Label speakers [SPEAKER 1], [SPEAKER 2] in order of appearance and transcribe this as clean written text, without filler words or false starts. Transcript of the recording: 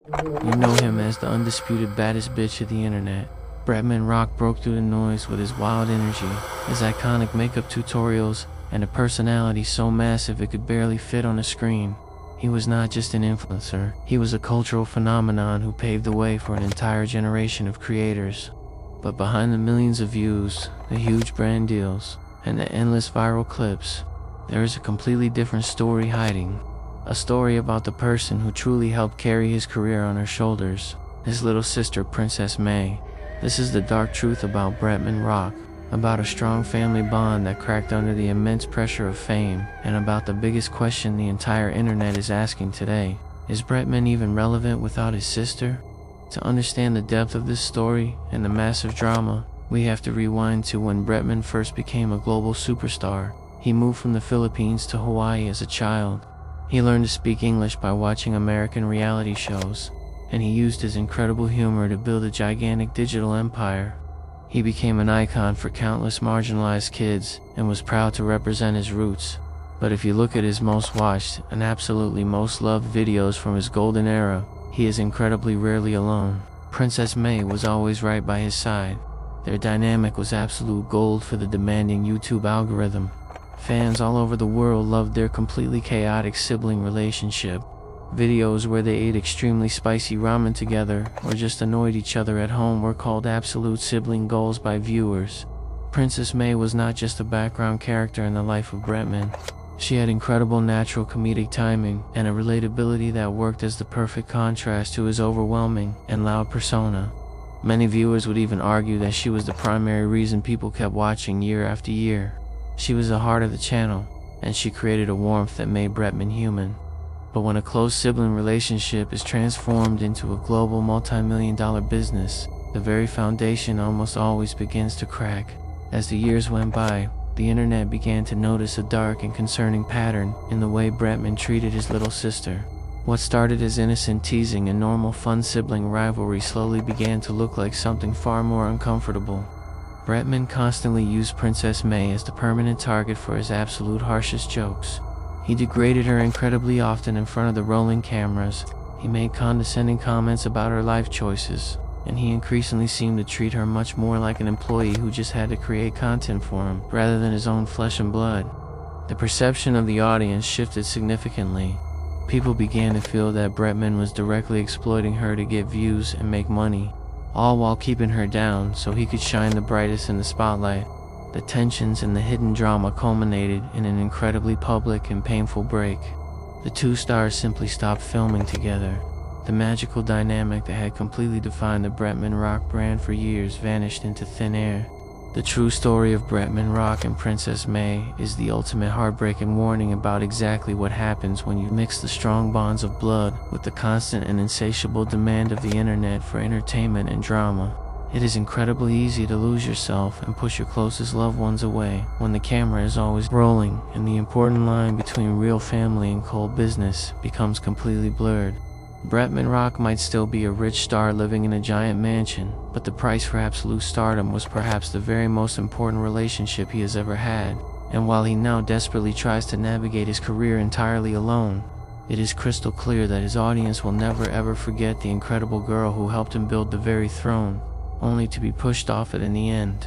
[SPEAKER 1] You know him as the undisputed baddest bitch of the internet. Bretman Rock broke through the noise with his wild energy, his iconic makeup tutorials, and a personality so massive it could barely fit on a screen. He was not just an influencer, he was a cultural phenomenon who paved the way for an entire generation of creators. But behind the millions of views, the huge brand deals, and the endless viral clips, there is a completely different story hiding. A story about the person who truly helped carry his career on her shoulders, his little sister Princess Mae. This is the dark truth about Bretman Rock, about a strong family bond that cracked under the immense pressure of fame, and about the biggest question the entire internet is asking today. Is Bretman even relevant without his sister? To understand the depth of this story and the massive drama, we have to rewind to when Bretman first became a global superstar. He moved from the Philippines to Hawaii as a child. He learned to speak English by watching American reality shows, and he used his incredible humor to build a gigantic digital empire. He became an icon for countless marginalized kids and was proud to represent his roots. But if you look at his most watched and absolutely most loved videos from his golden era, he is incredibly rarely alone. Princess Mae was always right by his side. Their dynamic was absolute gold for the demanding YouTube algorithm. Fans all over the world loved their completely chaotic sibling relationship. Videos where they ate extremely spicy ramen together or just annoyed each other at home were called absolute sibling goals by viewers. Princess Mae was not just a background character in the life of Bretman. She had incredible natural comedic timing and a relatability that worked as the perfect contrast to his overwhelming and loud persona. Many viewers would even argue that she was the primary reason people kept watching year after year. She was the heart of the channel, and she created a warmth that made Bretman human. But when a close sibling relationship is transformed into a global multi-million-dollar business, the very foundation almost always begins to crack. As the years went by, the internet began to notice a dark and concerning pattern in the way Bretman treated his little sister. What started as innocent teasing and normal fun sibling rivalry slowly began to look like something far more uncomfortable. Bretman constantly used Princess Mae as the permanent target for his absolute harshest jokes. He degraded her incredibly often in front of the rolling cameras. He made condescending comments about her life choices, and he increasingly seemed to treat her much more like an employee who just had to create content for him, rather than his own flesh and blood. The perception of the audience shifted significantly. People began to feel that Bretman was directly exploiting her to get views and make money, all while keeping her down so he could shine the brightest in the spotlight. The tensions and the hidden drama culminated in an incredibly public and painful break. The two stars simply stopped filming together. The magical dynamic that had completely defined the Bretman Rock brand for years vanished into thin air. The true story of Bretman Rock and Princess Mae is the ultimate heartbreaking warning about exactly what happens when you mix the strong bonds of blood with the constant and insatiable demand of the internet for entertainment and drama. It is incredibly easy to lose yourself and push your closest loved ones away when the camera is always rolling and the important line between real family and cold business becomes completely blurred. Bretman Rock might still be a rich star living in a giant mansion, but the price for absolute stardom was perhaps the very most important relationship he has ever had. And while he now desperately tries to navigate his career entirely alone, it is crystal clear that his audience will never ever forget the incredible girl who helped him build the very throne, only to be pushed off it in the end.